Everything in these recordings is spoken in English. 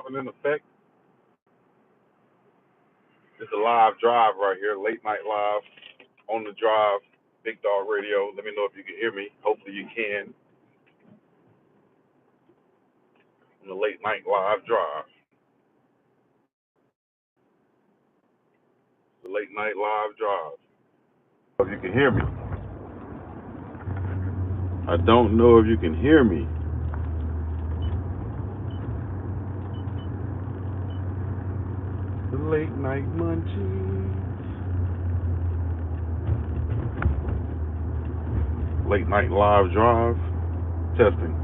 dropping in effect. It's a live drive right here, late night live on the drive, Big Dog Radio. Let me know if you can hear me. Hopefully you can. On the late night live drive. The late night live drive. If you can hear me. I don't know if you can hear me. The late night munchies. Late night live drive. Testing.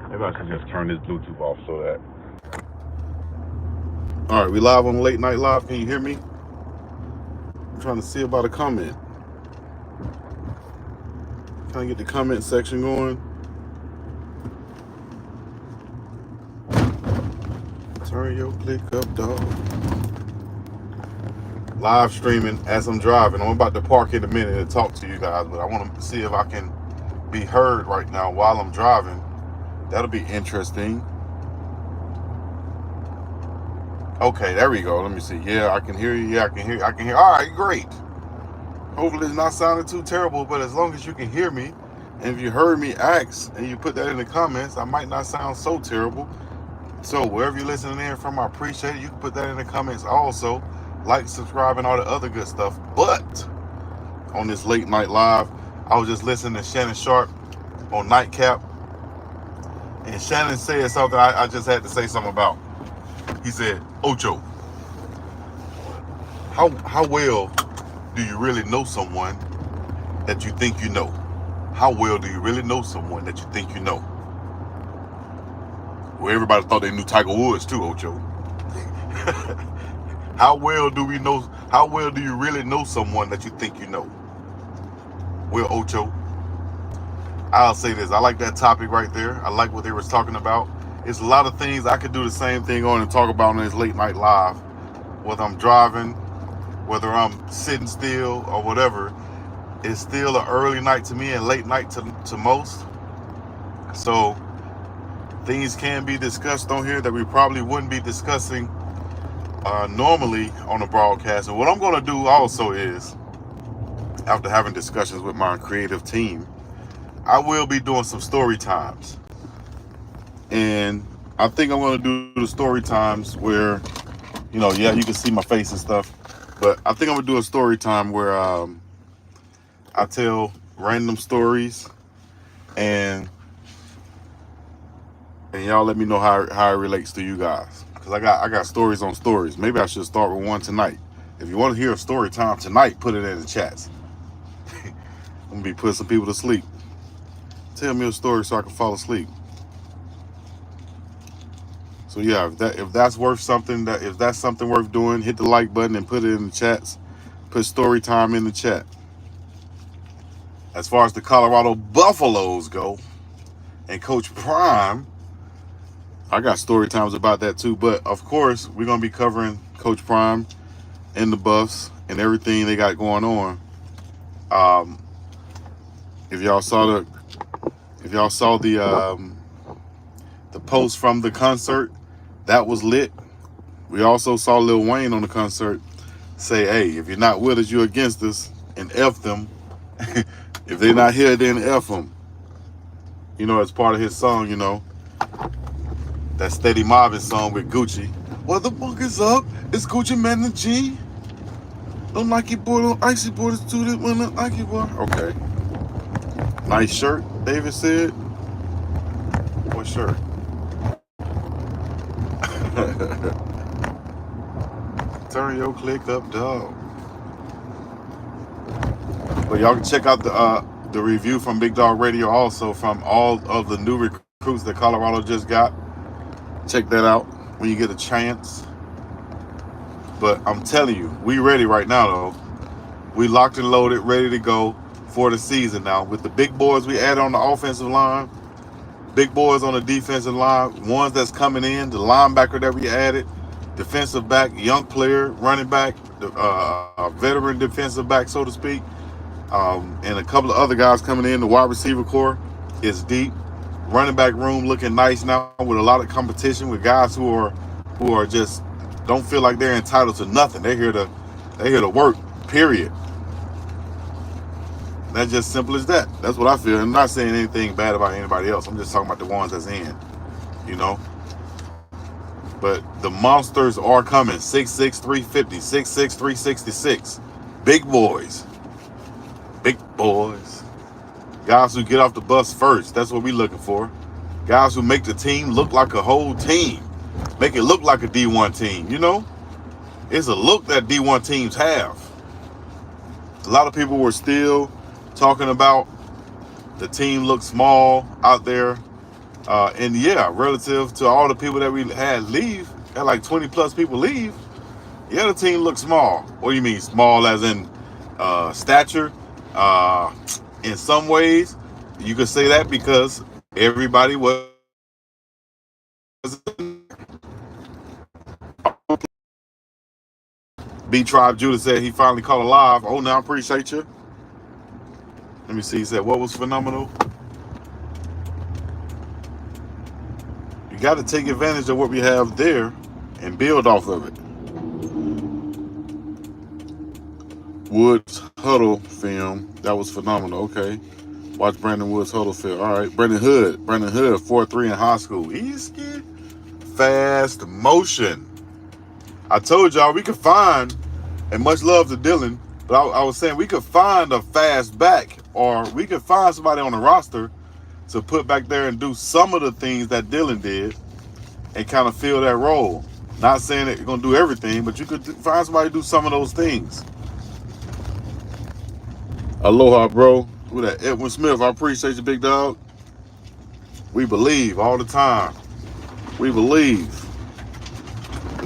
Maybe I should just turn this Bluetooth off so that. All right, we live on Late Night Live. Can you hear me? I'm trying to see about a comment. Trying to get the comment section going. Turn your click up, dog. Live streaming as I'm driving. I'm about to park in a minute and talk to you guys, but I want to see if I can be heard right now while I'm driving. That'll be interesting. Okay, there we go. Let me see. Yeah, I can hear you. Yeah, I can hear you. I can hear. All right, great. Hopefully it's not sounding too terrible, but as long as you can hear me, and if you heard me ask and you put that in the comments, I might not sound so terrible. So wherever you're listening in from, I appreciate it. You can put that in the comments also. Like, subscribe, and all the other good stuff. But on this late night live, I was just listening to Shannon Sharp on Nightcap, and Shannon said something I just had to say something about. He said, Ocho, how well do you really know someone that you think you know? How well do you really know someone that you think you know? Well, everybody thought they knew Tiger Woods too, Ocho. How well do we know? How well do you really know someone that you think you know? Well, Ocho, I'll say this. I like that topic right there. I like what they were talking about. It's a lot of things I could do the same thing on and talk about on this late night live. Whether I'm driving, whether I'm sitting still or whatever, it's still an early night to me and late night to most. So things can be discussed on here that we probably wouldn't be discussing normally on a broadcast. And what I'm going to do also is, after having discussions with my creative team, I will be doing some story times. And I think I'm going to do the story times where, yeah, you can see my face and stuff. But I think I'm going to do a story time where I tell random stories and y'all let me know how it relates to you guys. Because I got stories on stories. Maybe I should start with one tonight. If you want to hear a story time tonight, put it in the chats. I'm going to be putting some people to sleep. Tell me a story so I can fall asleep. So yeah, if that's worth something, if that's something worth doing, hit the like button and put it in the chats. Put story time in the chat. As far as the Colorado Buffaloes go, and Coach Prime, I got story times about that too. But of course, we're gonna be covering Coach Prime and the Buffs and everything they got going on. If y'all saw the post from the concert, that was lit. We also saw Lil Wayne on the concert say, hey, if you're not with us, you're against us, and F them. If they're not here, then F them. As part of his song, that Steady Mobbing song with Gucci. What the fuck is up? It's Gucci Man and G. Don't like it, boy. Don't icy boy. It's too this one. Don't like it, boy. Okay. Nice shirt, David said. What shirt? Turn your click up, dog. But y'all can check out the review from Big Dog Radio also from all of the new recruits that Colorado just got. Check that out when you get a chance. But I'm telling you, we ready right now though. We locked and loaded, ready to go for the season now. With the big boys we added on the offensive line, big boys on the defensive line, ones that's coming in, the linebacker that we added, defensive back, young player, running back, veteran defensive back, so to speak. And a couple of other guys coming in. The wide receiver core is deep. Running back room looking nice now with a lot of competition with guys who are just don't feel like they're entitled to nothing. They're here to work. Period. That's just simple as that. That's what I feel. I'm not saying anything bad about anybody else. I'm just talking about the ones that's in, you know. But the monsters are coming. 6'6", 350, 6'6", 366. Big boys. Big boys. Guys who get off the bus first. That's what we're looking for. Guys who make the team look like a whole team. Make it look like a D1 team, you know? It's a look that D1 teams have. A lot of people were still talking about the team looks small out there. And yeah, relative to all the people that we had leave, had like 20 plus people leave, yeah, the team looks small. What do you mean small as in stature? In some ways, you could say that because everybody was. B-Tribe Judah said he finally caught alive. Oh, now I appreciate you. Let me see. He said, what was phenomenal? You got to take advantage of what we have there and build off of it. Woods Huddle film. That was phenomenal. Okay. Watch Brandon Woods Huddle film. All right. Brandon Hood, 4.3 in high school. Easy. Fast motion. I told y'all we could find, and much love to Dylan, but I was saying we could find a fast back, or we could find somebody on the roster to put back there and do some of the things that Dylan did and kind of fill that role. Not saying that you're going to do everything, but you could find somebody to do some of those things. Aloha, bro. Who that? Edwin Smith. I appreciate you, big dog. We believe all the time. We believe.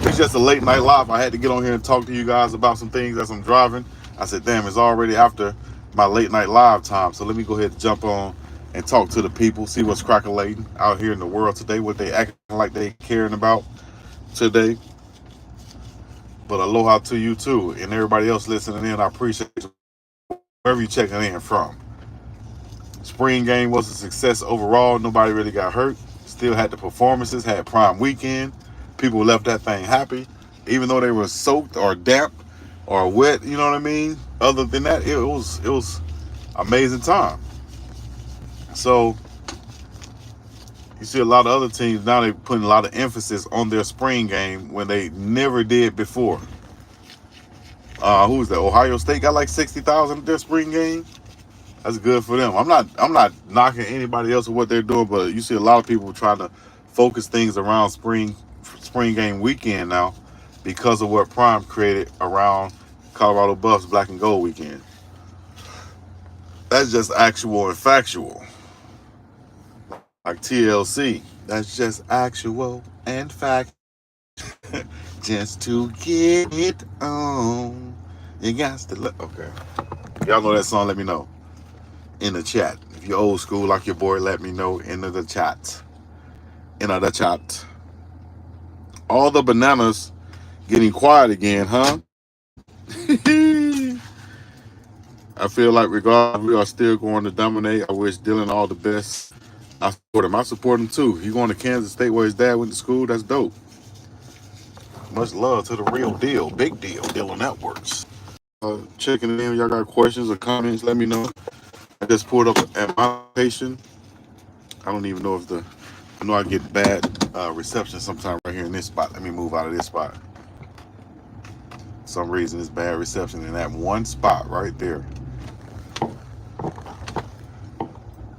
It's just a late night live. I had to get on here and talk to you guys about some things as I'm driving. I said, damn, it's already after my late night live time. So let me go ahead and jump on and talk to the people, see what's crackling out here in the world today, what they acting like they caring about today. But aloha to you too, and everybody else listening in. I appreciate you, wherever you checking in from. Spring game was a success overall. Nobody really got hurt. Still had the performances, had prime weekend. People left that thing happy, even though they were soaked or damp or wet, you know what I mean? Other than that, it was amazing time. So you see a lot of other teams now, they're putting a lot of emphasis on their spring game when they never did before. Who's that? Ohio State got like 60,000 at their spring game. That's good for them. I'm not knocking anybody else or what they're doing, but you see a lot of people trying to focus things around spring game weekend now because of what Prime created around Colorado Buffs Black and Gold weekend. That's just actual and factual. Like TLC. That's just actual and fact. Just to get it on. You got to look. Okay. Y'all know that song, let me know in the chat. If you're old school like your boy, let me know in the chat. In the chat. All the bananas getting quiet again, huh? I feel like regardless, we are still going to dominate. I wish Dylan all the best. I support him too. He going to Kansas State where his dad went to school. That's dope. Much love to the real deal. Big deal. Dylan Networks. Checking in. Y'all got questions or comments, let me know. I just pulled up at my location. I don't even know if I know I get bad reception sometime right here in this spot. Let me move out of this spot. For some reason, it's bad reception in that one spot right there.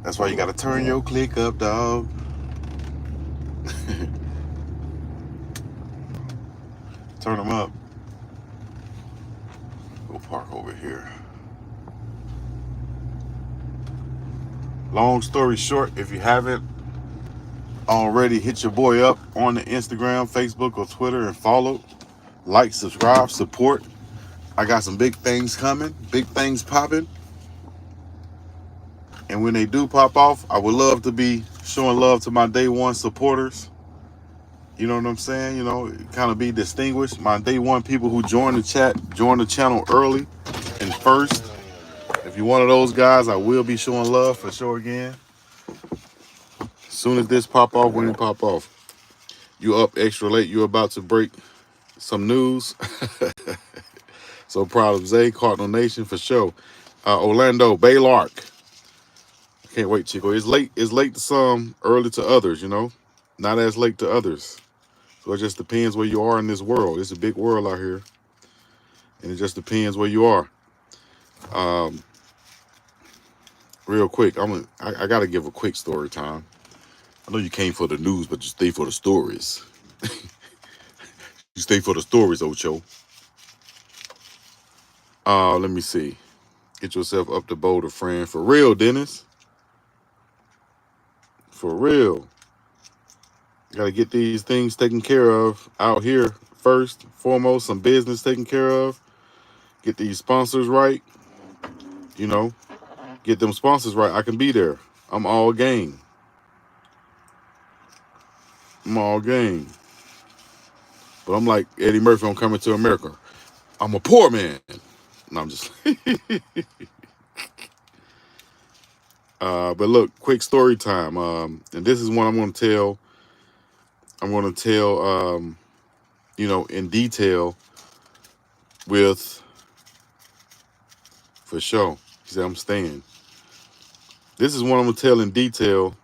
That's why you got to turn your click up, dog. Turn them up. Go park over here. Long story short, if you haven't already, hit your boy up on the Instagram, Facebook, or Twitter and follow. Like, subscribe, support. I got some big things coming, big things popping. And when they do pop off, I would love to be showing love to my day one supporters. You know what I'm saying? You know, kind of be distinguished. My day one people who join the chat, join the channel early and first. If you're one of those guys, I will be showing love for sure again. As soon as this pop off, when it pop off, you up extra late. You about to break some news. So proud of Zay, Cardinal Nation for sure. Orlando, Baylark. Can't wait, Chico. It's late. It's late to some, early to others. Not as late to others. So it just depends where you are in this world. It's a big world out here, and it just depends where you are. Real quick, I gotta give a quick story time. I know you came for the news, but you stay for the stories. You stay for the stories, Ocho. Let me see. Get yourself up to Boulder, friend. For real, Dennis. For real. Gotta get these things taken care of out here first, foremost. Some business taken care of. Get these sponsors right. Get them sponsors right. I can be there. I'm all game. I'm all game. But I'm like Eddie Murphy on Coming to America. I'm a poor man. No, I'm just. But look, quick story time. And this is one I'm going to tell. I'm going to tell, in detail with, for sure. He said, I'm staying. This is one I'm going to tell in detail.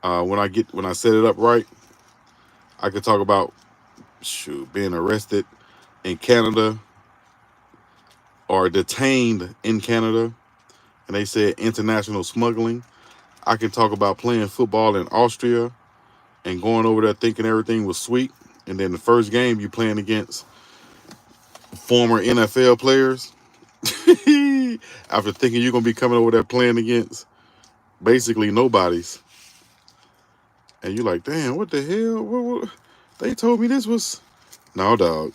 When I set it up right, I could talk about being arrested in Canada or detained in Canada. And they said international smuggling. I can talk about playing football in Austria and going over there thinking everything was sweet. And then the first game you playing against former NFL players. After thinking you're going to be coming over there playing against basically nobodies. And you're like, damn, what the hell? What? They told me this was... No, dog.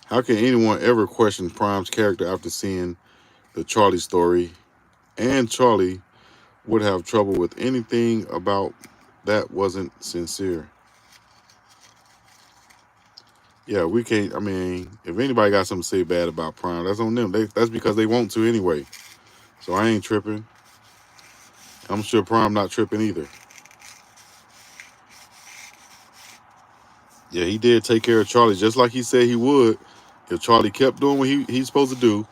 How can anyone ever question Prime's character after seeing the Charlie story? And Charlie would have trouble with anything about that wasn't sincere. Yeah, we can't. If anybody got something to say bad about Prime, that's on them. That's because they want to anyway. So I ain't tripping. I'm sure Prime not tripping either. Yeah, he did take care of Charlie just like he said he would. If Charlie kept doing what he's supposed to do,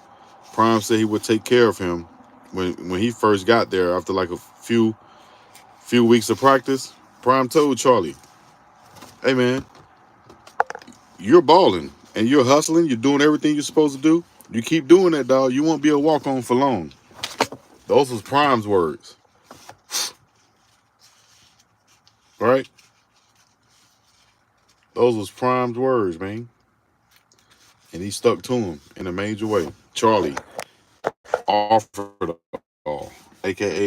Prime said he would take care of him when he first got there after like a few weeks of practice. Prime told Charlie, hey man, you're balling and you're hustling, you're doing everything you're supposed to do. You keep doing that, dog, you won't be a walk-on for long. Those was Prime's words. Right? Those was Prime's words, man. And he stuck to him in a major way. Charlie offered all, a.k.a.